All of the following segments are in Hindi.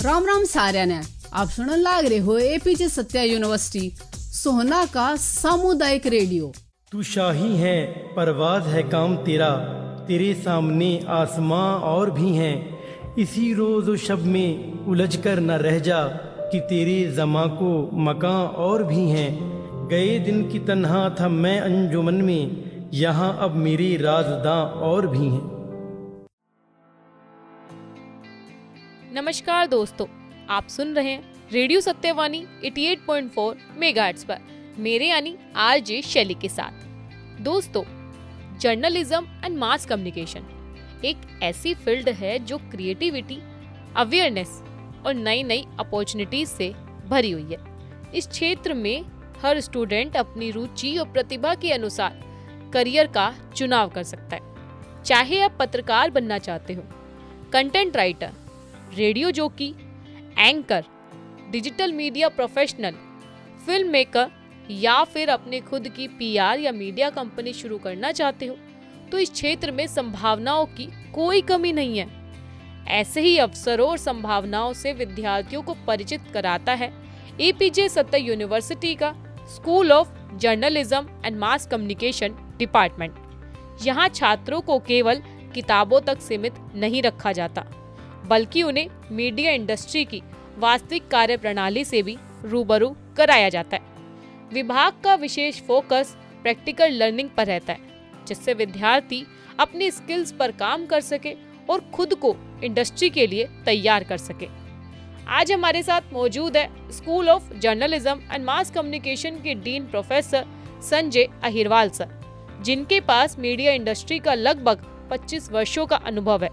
राम राम साਰਿਆਂ ने आप सुनने लाग रहे हो एपीजे सत्या यूनिवर्सिटी सोहना का सामुदायिक रेडियो। तू शाही है परवाज है काम तेरा, तेरे सामने आसमां और भी हैं। इसी रोज व शब में उलझ कर न रह जा कि तेरे जमा को मकां और भी हैं। गए दिन की तन्हा था मैं अंजुमन में, यहाँ अब मेरे राजदां और भी हैं। नमस्कार दोस्तों, आप सुन रहे हैं रेडियो सत्यवाणी 88.4 मेगाहर्ट्ज पर मेरे यानी आरजे शैली के साथ। दोस्तों, जर्नलिज्म एंड मास कम्युनिकेशन एक ऐसी फील्ड है जो क्रिएटिविटी, अवेयरनेस और नई नई अपॉर्चुनिटीज से भरी हुई है। इस क्षेत्र में हर स्टूडेंट अपनी रुचि और प्रतिभा के अनुसार करियर का चुनाव कर सकता है। चाहे आप पत्रकार बनना चाहते हो, content writer, radio jockey, anchor, digital media professional, film maker या फिर अपने खुद की पीआर या मीडिया कंपनी शुरू करना चाहते हो, तो इस क्षेत्र में संभावनाओं की कोई कमी नहीं है। ऐसे ही अवसरों और संभावनाओं से विद्यार्थियों को परिचित कराता है एपीजे सत्या यूनिवर्सिटी का school of journalism and mass communication department. यहाँ छात्रों को केवल किताबों तक सीमित नहीं रखा जाता, बल्कि उन्हें मीडिया इंडस्ट्री की वास्तविक कार्यप्रणाली से भी रूबरू कराया जाता है। विभाग का विशेष फोकस प्रैक्टिकल लर्निंग पर रहता है, जिससे विद्यार्थी अपनी स्किल्स पर काम कर सके और खुद को इंडस्ट्री के लिए तैयार कर सके। आज हमारे साथ मौजूद है school of journalism and mass communication के dean professor Sanjay Ahirwal sir, जिनके पास मीडिया इंडस्ट्री का लगभग 25 वर्षों का अनुभव है।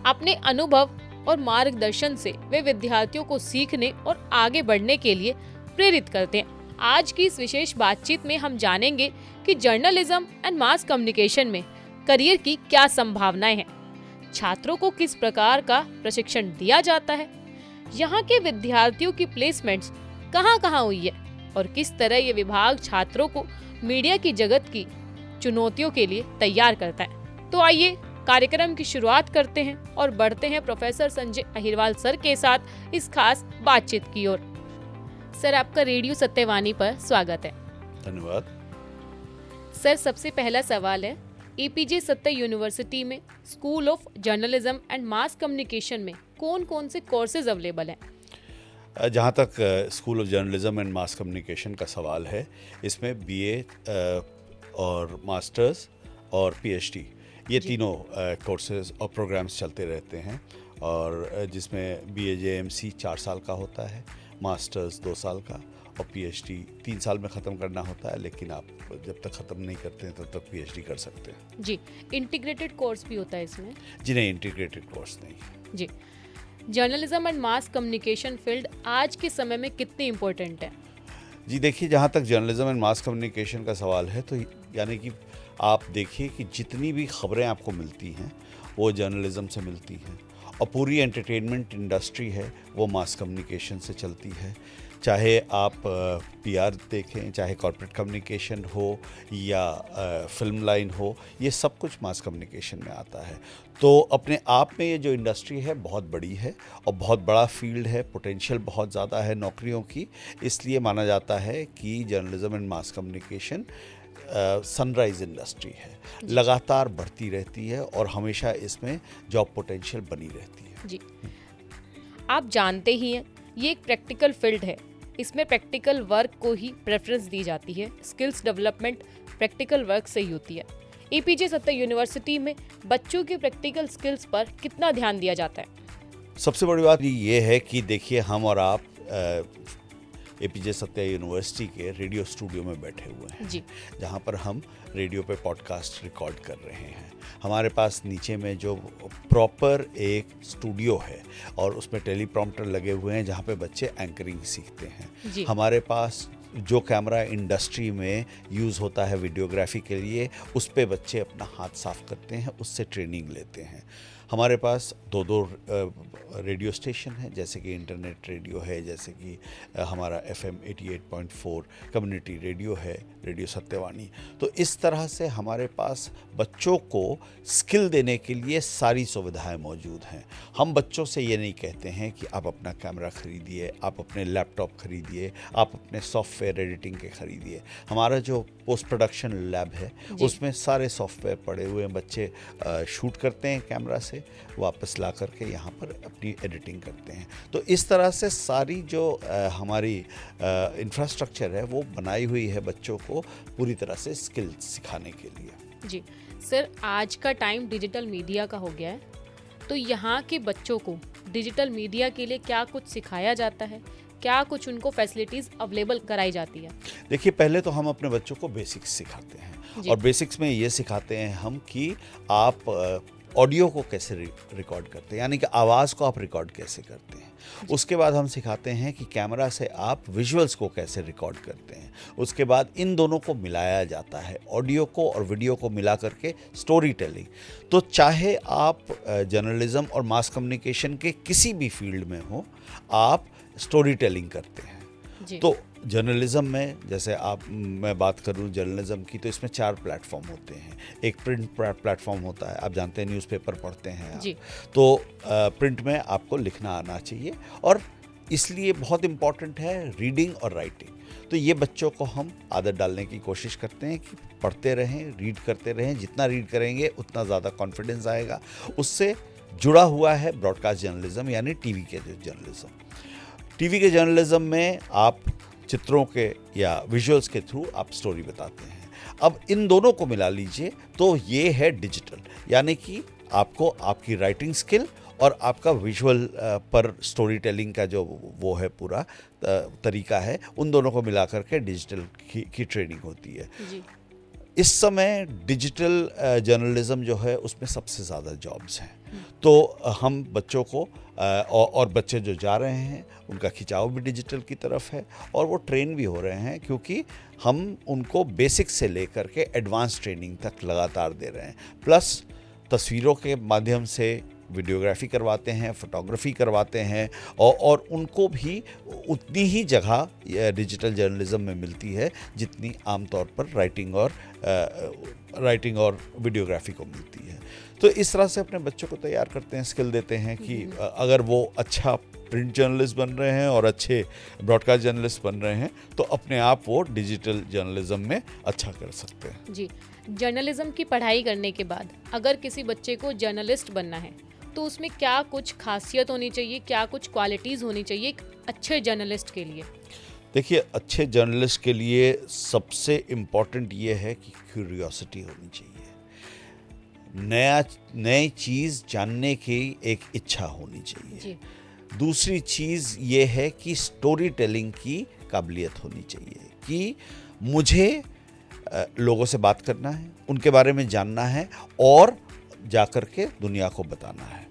अपने अनुभव और मार्गदर्शन से वे विद्यार्थियों को सीखने और आगे बढ़ने के लिए प्रेरित करते हैं। आज की इस विशेष बातचीत में हम जानेंगे कि जर्नलिज्म एंड मास कम्युनिकेशन में करियर की क्या संभावनाएं हैं, छात्रों को किस प्रकार का प्रशिक्षण दिया जाता है, यहाँ के विद्यार्थियों की प्लेसमेंट्स कहाँ हुई है और किस तरह ये विभाग छात्रों को मीडिया की जगत की चुनौतियों के लिए तैयार करता है। तो आइए कार्यक्रम की शुरुआत करते हैं और बढ़ते हैं प्रोफेसर संजय अहिरवाल सर के साथ इस खास बातचीत की ओर। सर, आपका रेडियो सत्यवाणी पर स्वागत है। धन्यवाद। सर, सबसे पहला सवाल है, एपीजे सत्या यूनिवर्सिटी में school of journalism and mass communication में कौन कौन से कोर्सेज अवेलेबल हैं? जहाँ तक school of journalism and mass communication का सवाल है, इसमें बीए और मास्टर्स और पीएचडी ये तीनों कोर्सेज और प्रोग्राम्स चलते रहते हैं, और जिसमें बीएजेएमसी 4 साल का होता है, मास्टर्स 2 साल का और पीएचडी 3 साल में ख़त्म करना होता है, लेकिन आप जब तक ख़त्म नहीं करते हैं तब तक पीएचडी कर सकते हैं। जी, इंटीग्रेटेड कोर्स भी होता है इसमें? जी नहीं, इंटीग्रेटेड कोर्स नहीं। जी, journalism and mass communication field आज के समय में कितनी इम्पोर्टेंट है? जी देखिए, जहाँ तक जर्नलिज्म एंड मास कम्युनिकेशन का सवाल है, तो यानी कि आप देखिए कि जितनी भी खबरें आपको मिलती हैं वो जर्नलिज्म से मिलती हैं, और पूरी एंटरटेनमेंट इंडस्ट्री है वो मास कम्युनिकेशन से चलती है। चाहे आप पीआर देखें, चाहे कॉर्पोरेट कम्युनिकेशन हो या फिल्म लाइन हो, ये सब कुछ मास कम्युनिकेशन में आता है। तो अपने आप में ये जो इंडस्ट्री है बहुत बड़ी है और बहुत बड़ा फील्ड है, पोटेंशियल बहुत ज़्यादा है नौकरियों की। इसलिए माना जाता है कि journalism and mass communication sunrise industry है, लगातार बढ़ती रहती है और हमेशा इसमें जॉब पोटेंशियल बनी रहती है। जी, आप जानते ही हैं ये एक प्रैक्टिकल फील्ड है, इसमें प्रैक्टिकल वर्क को ही प्रेफरेंस दी जाती है। स्किल्स डेवलपमेंट प्रैक्टिकल वर्क से ही होती है। एपीजे सत्या यूनिवर्सिटी में बच्चों के प्रैक्टिकल स्किल्स पर कितना ध्यान दिया जाता है? सबसे बड़ी बात ये है कि देखिए, हम और आप एपीजे सत्या यूनिवर्सिटी के रेडियो स्टूडियो में बैठे हुए हैं जी, जहाँ पर हम रेडियो पे पॉडकास्ट रिकॉर्ड कर रहे हैं। हमारे पास नीचे में जो प्रॉपर एक स्टूडियो है और उसमें टेलीप्रॉम्प्टर लगे हुए हैं जहाँ पे बच्चे एंकरिंग सीखते हैं। हमारे पास जो कैमरा इंडस्ट्री में यूज़ होता है वीडियोग्राफी के लिए, उस पे बच्चे अपना हाथ साफ करते हैं, उससे ट्रेनिंग लेते हैं। हमारे पास दो दो रेडियो स्टेशन है, जैसे कि इंटरनेट रेडियो है, जैसे कि हमारा FM 88.4 कम्युनिटी रेडियो है, रेडियो सत्यवाणी। तो इस तरह से हमारे पास बच्चों को स्किल देने के लिए सारी सुविधाएं मौजूद हैं। हम बच्चों से ये नहीं कहते हैं कि आप अपना कैमरा खरीदिए, आप अपने लैपटॉप खरीदिए, आप अपने सॉफ्टवेयर एडिटिंग के खरीदिए। हमारा जो पोस्ट प्रोडक्शन लैब है उसमें सारे सॉफ्टवेयर पड़े हुए हैं। बच्चे शूट करते हैं कैमरा से, वापस ला करके यहाँ पर अपनी एडिटिंग करते हैं। तो इस तरह से सारी जो हमारी इंफ्रास्ट्रक्चर है वो बनाई हुई है बच्चों को पूरी तरह से स्किल सिखाने के लिए। जी सर, आज का टाइम डिजिटल मीडिया का हो गया है, तो यहाँ के बच्चों को डिजिटल मीडिया के लिए क्या कुछ सिखाया जाता है, क्या कुछ उनको फैसिलिटीज़ अवेलेबल कराई जाती है? देखिए, पहले तो हम अपने बच्चों को बेसिक्स सिखाते हैं, और बेसिक्स में ये सिखाते हैं हम कि आप ऑडियो को कैसे रिकॉर्ड करते हैं, यानी कि आवाज़ को आप रिकॉर्ड कैसे करते हैं। उसके बाद हम सिखाते हैं कि कैमरा से आप विजुअल्स को कैसे रिकॉर्ड करते हैं। उसके बाद इन दोनों को मिलाया जाता है, ऑडियो को और वीडियो को मिला करके स्टोरी टेलिंग। तो चाहे आप जर्नलिज्म और मास कम्युनिकेशन के किसी भी फील्ड में हो, आप स्टोरी टेलिंग करते हैं। तो जर्नलिज्म में जैसे मैं बात करूं जर्नलिज्म की, तो इसमें 4 प्लेटफॉर्म होते हैं। एक प्रिंट प्लेटफॉर्म होता है, आप जानते हैं न्यूज़पेपर पढ़ते हैं आप। तो प्रिंट में आपको लिखना आना चाहिए, और इसलिए बहुत इम्पॉर्टेंट है रीडिंग और राइटिंग। तो ये बच्चों को हम आदत डालने की कोशिश करते हैं कि पढ़ते रहें, रीड करते रहें। जितना रीड करेंगे उतना ज़्यादा कॉन्फिडेंस आएगा। उससे जुड़ा हुआ है ब्रॉडकास्ट जर्नलिज्म, यानी टीवी के जो जर्नलिज्म। टीवी के जर्नलिज्म में आप चित्रों के या विजुअल्स के थ्रू आप स्टोरी बताते हैं। अब इन दोनों को मिला लीजिए तो ये है डिजिटल, यानी कि आपको आपकी राइटिंग स्किल और आपका विजुअल पर स्टोरी टेलिंग का जो वो है पूरा तरीका है, उन दोनों को मिला करके डिजिटल की ट्रेनिंग होती है। इस समय डिजिटल जर्नलिज्म जो है उसमें सबसे ज़्यादा जॉब्स हैं। तो हम बच्चों को और बच्चे जो जा रहे हैं उनका खिंचाव भी डिजिटल की तरफ है, और वो ट्रेन भी हो रहे हैं, क्योंकि हम उनको बेसिक से लेकर के एडवांस ट्रेनिंग तक लगातार दे रहे हैं। प्लस तस्वीरों के माध्यम से वीडियोग्राफी करवाते हैं, फोटोग्राफी करवाते हैं, और उनको भी उतनी ही जगह डिजिटल जर्नलिज्म में मिलती है जितनी आमतौर पर राइटिंग और वीडियोग्राफी को मिलती है। तो इस तरह से अपने बच्चों को तैयार करते हैं, स्किल देते हैं कि अगर वो अच्छा प्रिंट जर्नलिस्ट बन रहे हैं और अच्छे ब्रॉडकास्ट जर्नलिस्ट बन रहे हैं, तो अपने आप वो डिजिटल जर्नलिज्म में अच्छा कर सकते हैं। जी, जर्नलिज्म की पढ़ाई करने के बाद अगर किसी बच्चे को जर्नलिस्ट बनना है तो उसमें क्या कुछ खासियत होनी चाहिए, क्या कुछ क्वालिटीज़ होनी चाहिए एक अच्छे जर्नलिस्ट के लिए? देखिए, अच्छे जर्नलिस्ट के लिए सबसे इम्पॉर्टेंट ये है कि क्यूरियोसिटी होनी चाहिए, नई चीज़ जानने की एक इच्छा होनी चाहिए। दूसरी चीज़ ये है कि स्टोरी टेलिंग की काबिलियत होनी चाहिए, कि मुझे लोगों से बात करना है, उनके बारे में जानना है और जाकर के दुनिया को बताना है,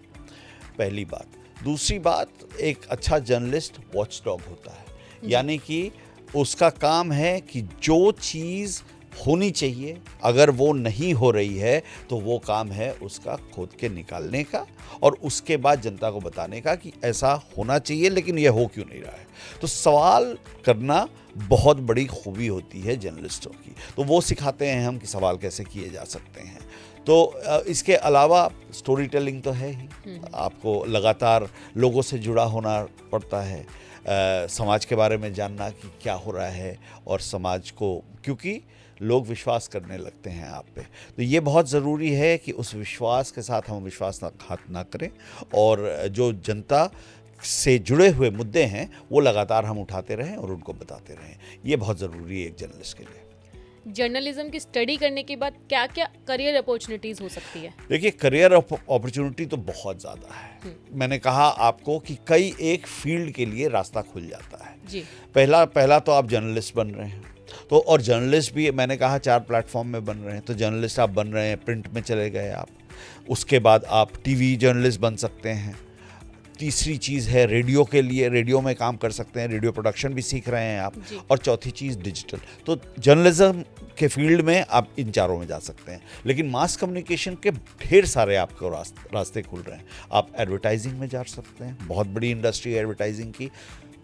पहली बात। दूसरी बात, एक अच्छा जर्नलिस्ट वॉचडॉग होता है, यानी कि उसका काम है कि जो चीज़ होनी चाहिए अगर वो नहीं हो रही है तो वो काम है उसका खोद के निकालने का, और उसके बाद जनता को बताने का कि ऐसा होना चाहिए लेकिन ये हो क्यों नहीं रहा है। तो सवाल करना बहुत बड़ी खूबी होती है जर्नलिस्टों की, तो वो सिखाते हैं हम कि सवाल कैसे किए जा सकते हैं। तो इसके अलावा स्टोरी टेलिंग तो है ही, आपको लगातार लोगों से जुड़ा होना पड़ता है, समाज के बारे में जानना कि क्या हो रहा है, और समाज को, क्योंकि लोग विश्वास करने लगते हैं आप पे, तो ये बहुत ज़रूरी है कि उस विश्वास के साथ हम विश्वासघात ना करें, और जो जनता से जुड़े हुए मुद्दे हैं वो लगातार हम उठाते रहें और उनको बताते रहें। ये बहुत ज़रूरी है एक जर्नलिस्ट के लिए। जर्नलिज्म की स्टडी करने के बाद क्या क्या करियर अपॉर्चुनिटीज़ हो सकती है? देखिए, करियर अपॉर्चुनिटी तो बहुत ज़्यादा है। मैंने कहा आपको कि कई एक फील्ड के लिए रास्ता खुल जाता है। जी। पहला तो आप जर्नलिस्ट बन रहे हैं, तो और जर्नलिस्ट भी मैंने कहा 4 प्लेटफॉर्म में बन रहे हैं। तो जर्नलिस्ट आप बन रहे हैं, प्रिंट में चले गए आप, उसके बाद आप टीवी जर्नलिस्ट बन सकते हैं, तीसरी चीज़ है रेडियो के लिए, रेडियो में काम कर सकते हैं, रेडियो प्रोडक्शन भी सीख रहे हैं आप। जी। और चौथी चीज़ डिजिटल। तो जर्नलिज्म के फील्ड में आप इन चारों में जा सकते हैं, लेकिन मास कम्युनिकेशन के ढेर सारे आपको रास्ते खुल रहे हैं। आप एडवर्टाइजिंग में जा सकते हैं, बहुत बड़ी इंडस्ट्री है एडवर्टाइजिंग की।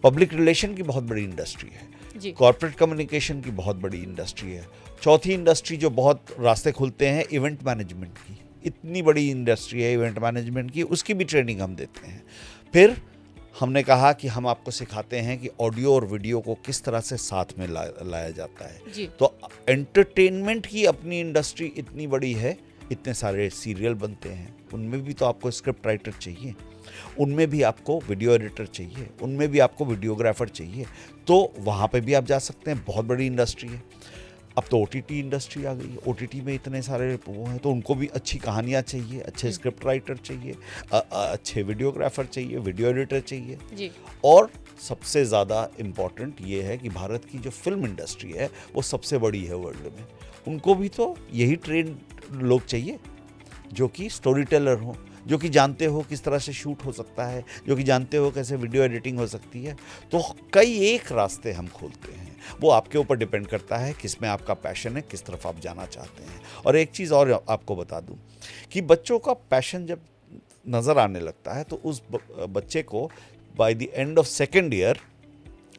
पब्लिक रिलेशन की बहुत बड़ी इंडस्ट्री जी। है। कॉर्पोरेट कम्युनिकेशन की बहुत बड़ी इंडस्ट्री है। चौथी इंडस्ट्री जो बहुत रास्ते खुलते हैं इवेंट मैनेजमेंट की, इतनी बड़ी इंडस्ट्री है इवेंट मैनेजमेंट की, उसकी भी ट्रेनिंग हम देते हैं। फिर हमने कहा कि हम आपको सिखाते हैं कि ऑडियो और वीडियो को किस तरह से साथ में लाया जाता है। जी। तो एंटरटेनमेंट की अपनी इंडस्ट्री इतनी बड़ी है, इतने सारे सीरियल बनते हैं, उनमें भी तो आपको स्क्रिप्ट राइटर चाहिए, उनमें भी आपको वीडियो एडिटर चाहिए, उनमें भी आपको वीडियोग्राफर चाहिए। तो वहाँ पे भी आप जा सकते हैं, बहुत बड़ी इंडस्ट्री है। अब तो ओटीटी इंडस्ट्री आ गई है, ओटीटी में इतने सारे वो हैं, तो उनको भी अच्छी कहानियाँ चाहिए, अच्छे स्क्रिप्ट राइटर चाहिए, अच्छे वीडियोग्राफर चाहिए, वीडियो एडिटर चाहिए। जी। और सबसे ज़्यादा इम्पॉर्टेंट ये है कि भारत की जो फिल्म इंडस्ट्री है वो सबसे बड़ी है वर्ल्ड में, उनको भी तो यही ट्रेन लोग चाहिए जो कि स्टोरी टेलर हों, जो कि जानते हो किस तरह से शूट हो सकता है, जो कि जानते हो कैसे वीडियो एडिटिंग हो सकती है। तो कई एक रास्ते हम खोलते हैं, वो आपके ऊपर डिपेंड करता है किस में आपका पैशन है, किस तरफ आप जाना चाहते हैं। और एक चीज़ और आपको बता दूं कि बच्चों का पैशन जब नज़र आने लगता है तो उस बच्चे को by the end of second year,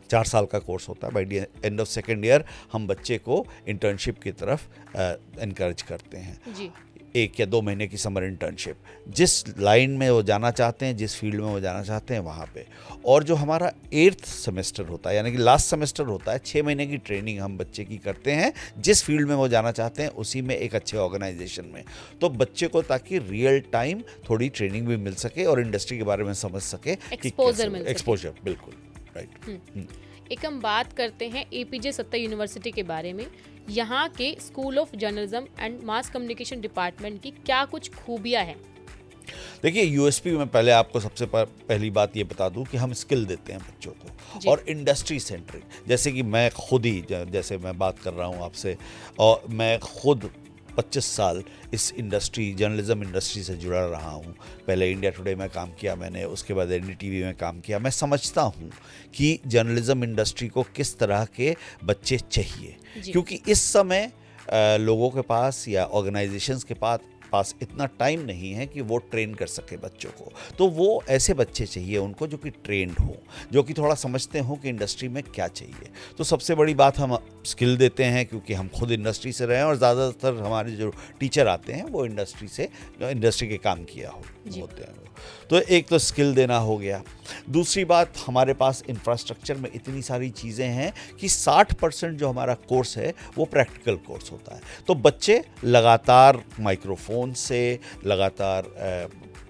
4 साल का कोर्स होता है, by the end of second year हम बच्चे को इंटर्नशिप की तरफ एनकरेज करते हैं। जी। 1 या 2 महीने की समर इंटर्नशिप, जिस लाइन में वो जाना चाहते हैं, जिस फील्ड में वो जाना चाहते हैं वहाँ पे। और जो हमारा 8th सेमेस्टर होता है, यानी कि लास्ट सेमेस्टर होता है, 6 महीने की ट्रेनिंग हम बच्चे की करते हैं जिस फील्ड में वो जाना चाहते हैं उसी में, एक अच्छे ऑर्गेनाइजेशन में। तो बच्चे को ताकि रियल टाइम थोड़ी ट्रेनिंग भी मिल सके और इंडस्ट्री के बारे में समझ सके, एक्सपोजर मिल सके। एक्सपोजर, बिल्कुल राइट। एक हम बात करते हैं एपीजे सत्ता यूनिवर्सिटी के बारे में। यहाँ के school of journalism and mass communication department की क्या कुछ खूबियाँ हैं? देखिए, यूएसपी में पहले आपको सबसे पहली बात ये बता दूं कि हम स्किल देते हैं बच्चों को, और इंडस्ट्री सेंट्रिक। जैसे कि मैं खुद ही, जैसे मैं बात कर रहा हूं आपसे, और मैं खुद 25 साल इस इंडस्ट्री, जर्नलिज्म इंडस्ट्री से जुड़ा रहा हूँ। पहले इंडिया टुडे में काम किया मैंने, उसके बाद एनडीटीवी में काम किया। मैं समझता हूँ कि जर्नलिज्म इंडस्ट्री को किस तरह के बच्चे चाहिए, क्योंकि इस समय लोगों के पास या ऑर्गेनाइजेशंस के पास इतना टाइम नहीं है कि वो ट्रेन कर सके बच्चों को। तो वो ऐसे बच्चे चाहिए उनको जो कि ट्रेंड हो, जो कि थोड़ा समझते हो कि इंडस्ट्री में क्या चाहिए। तो सबसे बड़ी बात हम स्किल देते हैं, क्योंकि हम खुद इंडस्ट्री से रहे हैं और ज़्यादातर हमारे जो टीचर आते हैं वो इंडस्ट्री के काम किया होते हैं। तो एक तो स्किल देना हो गया। दूसरी बात, हमारे पास इंफ्रास्ट्रक्चर में इतनी सारी चीज़ें हैं कि 60% जो हमारा कोर्स है वो प्रैक्टिकल कोर्स होता है। तो बच्चे लगातार माइक्रोफोन से, लगातार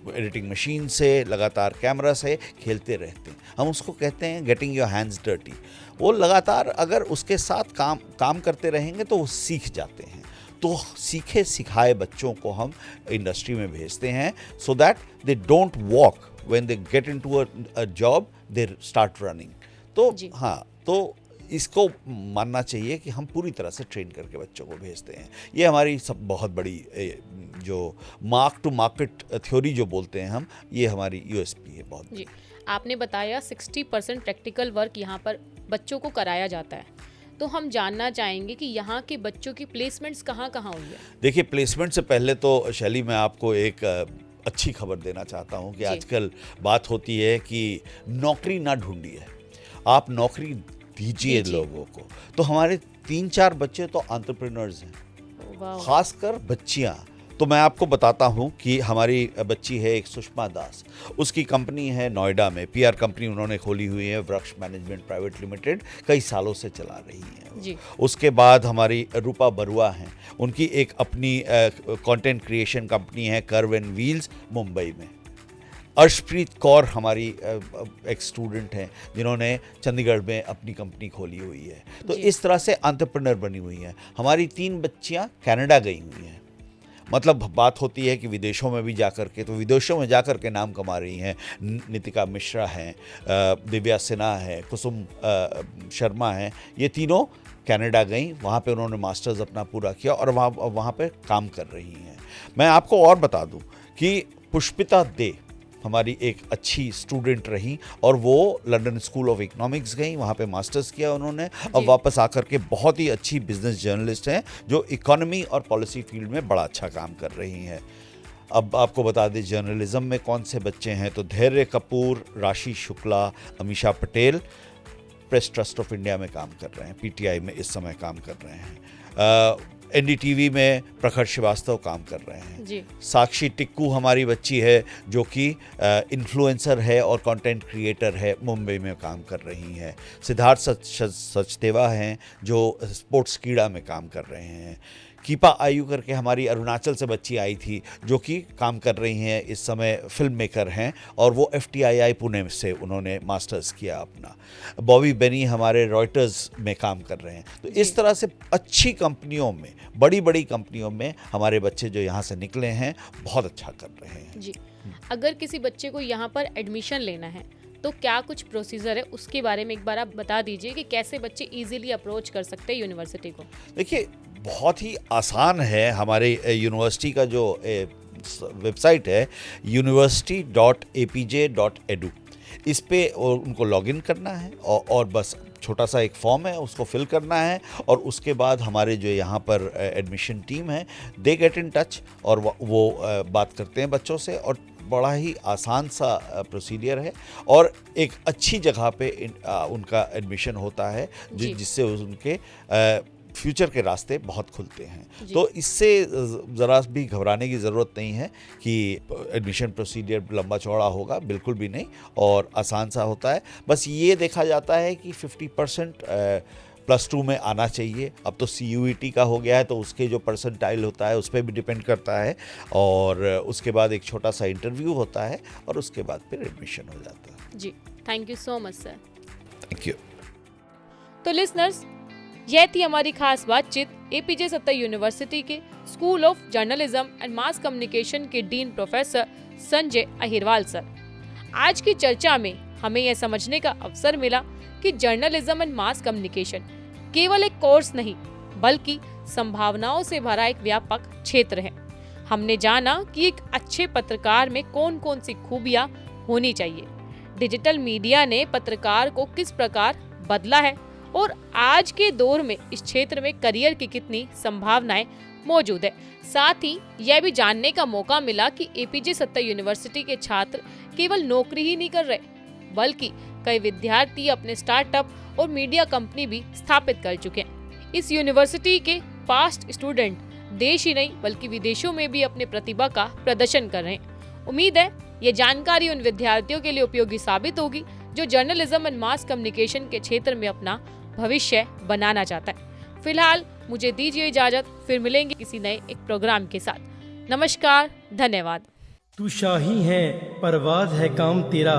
एडिटिंग मशीन से, लगातार कैमरा से खेलते रहते हैं। हम उसको कहते हैं गेटिंग योर हैंड्स डर्टी। वो लगातार अगर उसके साथ काम करते रहेंगे तो वो सीख जाते हैं। तो सीखे सिखाए बच्चों को हम इंडस्ट्री में भेजते हैं, so that they don't walk when they get into a job, they start running. तो हाँ, तो इसको मानना चाहिए कि हम पूरी तरह से ट्रेन करके बच्चों को भेजते हैं। ये हमारी सब बहुत बड़ी जो मार्क टू मार्केट थ्योरी जो बोलते हैं हम, ये हमारी यूएसपी है बहुत। जी, आपने बताया 60% प्रैक्टिकल वर्क यहाँ पर बच्चों को कराया जाता है। तो हम जानना चाहेंगे कि यहाँ के बच्चों की प्लेसमेंट्स कहाँ हुई है? देखिए, प्लेसमेंट से पहले तो शैली, मैं आपको एक अच्छी खबर देना चाहता हूँ कि आजकल बात होती है कि नौकरी ना ढूंढिए, आप नौकरी दीजिए लोगों को। तो हमारे 3-4 बच्चे तो एंटरप्रेन्योर्स हैं, खासकर बच्चियाँ। तो मैं आपको बताता हूँ कि हमारी बच्ची है एक सुषमा दास, उसकी कंपनी है नोएडा में, पीआर कंपनी उन्होंने खोली हुई है, वृक्ष मैनेजमेंट प्राइवेट लिमिटेड, कई सालों से चला रही है। उसके बाद हमारी रूपा बरुआ हैं, उनकी एक अपनी कंटेंट क्रिएशन कंपनी है कर्व एंड व्हील्स, मुंबई में। अर्शप्रीत कौर हमारी एक स्टूडेंट हैं जिन्होंने चंडीगढ़ में अपनी कंपनी खोली हुई है। तो इस तरह से एंटरप्रेन्योर बनी हुई हैं। हमारी 3 बच्चियां कनाडा गई हुई हैं, मतलब बात होती है कि विदेशों में भी जाकर के, तो विदेशों में जाकर के नाम कमा रही हैं। नितिका मिश्रा हैं, दिव्या सिन्हा है, कुसुम शर्मा हैं, ये तीनों कनाडा गई, वहाँ पे उन्होंने मास्टर्स अपना पूरा किया और वहाँ पे काम कर रही हैं। मैं आपको और बता दूँ कि पुष्पिता दे, हमारी एक अच्छी स्टूडेंट रही और वो लंदन स्कूल ऑफ इकोनॉमिक्स गई, वहाँ पे मास्टर्स किया उन्होंने। अब वापस आकर के बहुत ही अच्छी बिजनेस जर्नलिस्ट हैं जो इकोनॉमी और पॉलिसी फील्ड में बड़ा अच्छा काम कर रही हैं। अब आपको बता दें जर्नलिज्म में कौन से बच्चे हैं, तो धैर्य कपूर, राशि Shukla, Amisha Patel press trust of India में काम कर रहे हैं, पीटीआई में इस समय काम कर रहे हैं। एनडीटीवी में प्रखर श्रीवास्तव काम कर रहे हैं जी। साक्षी टिक्कू हमारी बच्ची है जो कि इन्फ्लुएंसर है और कंटेंट क्रिएटर है, मुंबई में काम कर रही हैं। सिद्धार्थ सचदेवा हैं जो स्पोर्ट्स कीड़ा में काम कर रहे हैं। कीपा आयु करके हमारी अरुणाचल से बच्ची आई थी जो कि काम कर रही हैं, इस समय फिल्म मेकर हैं और वो FTII पुणे से उन्होंने मास्टर्स किया अपना। बॉबी बेनी हमारे रॉयटर्स में काम कर रहे हैं। तो इस तरह से अच्छी कंपनियों में, बड़ी बड़ी कंपनियों में हमारे बच्चे जो यहाँ से निकले हैं बहुत अच्छा कर रहे हैं जी। अगर किसी बच्चे को यहाँ पर एडमिशन लेना है तो क्या कुछ प्रोसीजर है, उसके बारे में एक बार आप बता दीजिए कि कैसे बच्चे इजीली अप्रोच कर सकते हैं यूनिवर्सिटी को। देखिए बहुत ही आसान है। हमारे यूनिवर्सिटी का जो वेबसाइट है university.apj.edu, इस पे उनको लॉगिन करना है और बस छोटा सा एक फॉर्म है उसको फिल करना है और उसके बाद हमारे जो यहाँ पर एडमिशन टीम है दे गेट इन टच और वो बात करते हैं बच्चों से और बड़ा ही आसान सा प्रोसीडियर है और एक अच्छी जगह पे उनका एडमिशन होता है जिससे उनके फ्यूचर के रास्ते बहुत खुलते हैं। तो इससे ज़रा भी घबराने की ज़रूरत नहीं है कि एडमिशन प्रोसीडियर लंबा चौड़ा होगा, बिल्कुल भी नहीं, और आसान सा होता है। बस ये देखा जाता है कि 50% +2 में आना चाहिए। अब तो CUET का हो गया है तो उसके जो परसेंटाइल होता है उस पर भी डिपेंड करता है और उसके बाद एक छोटा सा इंटरव्यू होता है और उसके बाद फिर एडमिशन हो जाता है। जी, thank you so much sir. Thank you. तो लिसनर्स, यह थी हमारी खास बातचीत APJ सत्ता यूनिवर्सिटी के school of journalism and mass communication के dean professor Sanjay Ahirwal sir. आज की चर्चा में हमें यह समझने का अवसर मिला कि जर्नलिज्म एंड मास कम्युनिकेशन केवल एक कोर्स नहीं बल्कि संभावनाओं से भरा एक व्यापक क्षेत्र है। हमने जाना कि एक अच्छे पत्रकार में कौन कौन सी खूबियां होनी चाहिए, डिजिटल मीडिया ने पत्रकार को किस प्रकार बदला है और आज के दौर में इस क्षेत्र में करियर की कितनी संभावनाएं मौजूद है। साथ ही यह भी जानने का मौका मिला कि APJ सत्ता यूनिवर्सिटी के छात्र केवल नौकरी ही नहीं कर रहे बल्कि कई विद्यार्थी अपने स्टार्टअप और मीडिया कंपनी भी स्थापित कर चुके हैं। इस यूनिवर्सिटी के पास्ट स्टूडेंट देश ही नहीं बल्कि विदेशों में भी अपने प्रतिभा का प्रदर्शन कर रहे हैं। उम्मीद है ये जानकारी उन विद्यार्थियों के लिए उपयोगी साबित होगी जो जर्नलिज्म एंड मास कम्युनिकेशन के क्षेत्र में अपना भविष्य बनाना चाहता है। फिलहाल मुझे दीजिए इजाजत, फिर मिलेंगे किसी नए एक प्रोग्राम के साथ। नमस्कार, धन्यवाद। तू शाही है, परवाज है काम तेरा,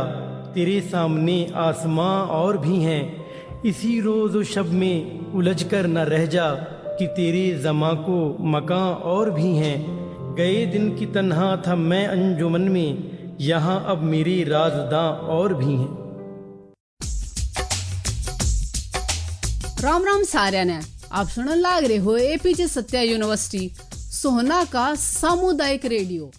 तेरे सामने आसमां और भी हैं। इसी रोज़ व शब में उलझ कर न रह जा कि तेरे ज़मा को मकां और भी हैं। गए दिन की तन्हा था मैं अंजुमन में, यहाँ अब मेरे राज़दां और भी हैं। राम राम साਰਿਆਂ ਨੇ आप सुनन लाग रहे हो APJ सत्या यूनिवर्सिटी सोहना का सामुदायिक रेडियो।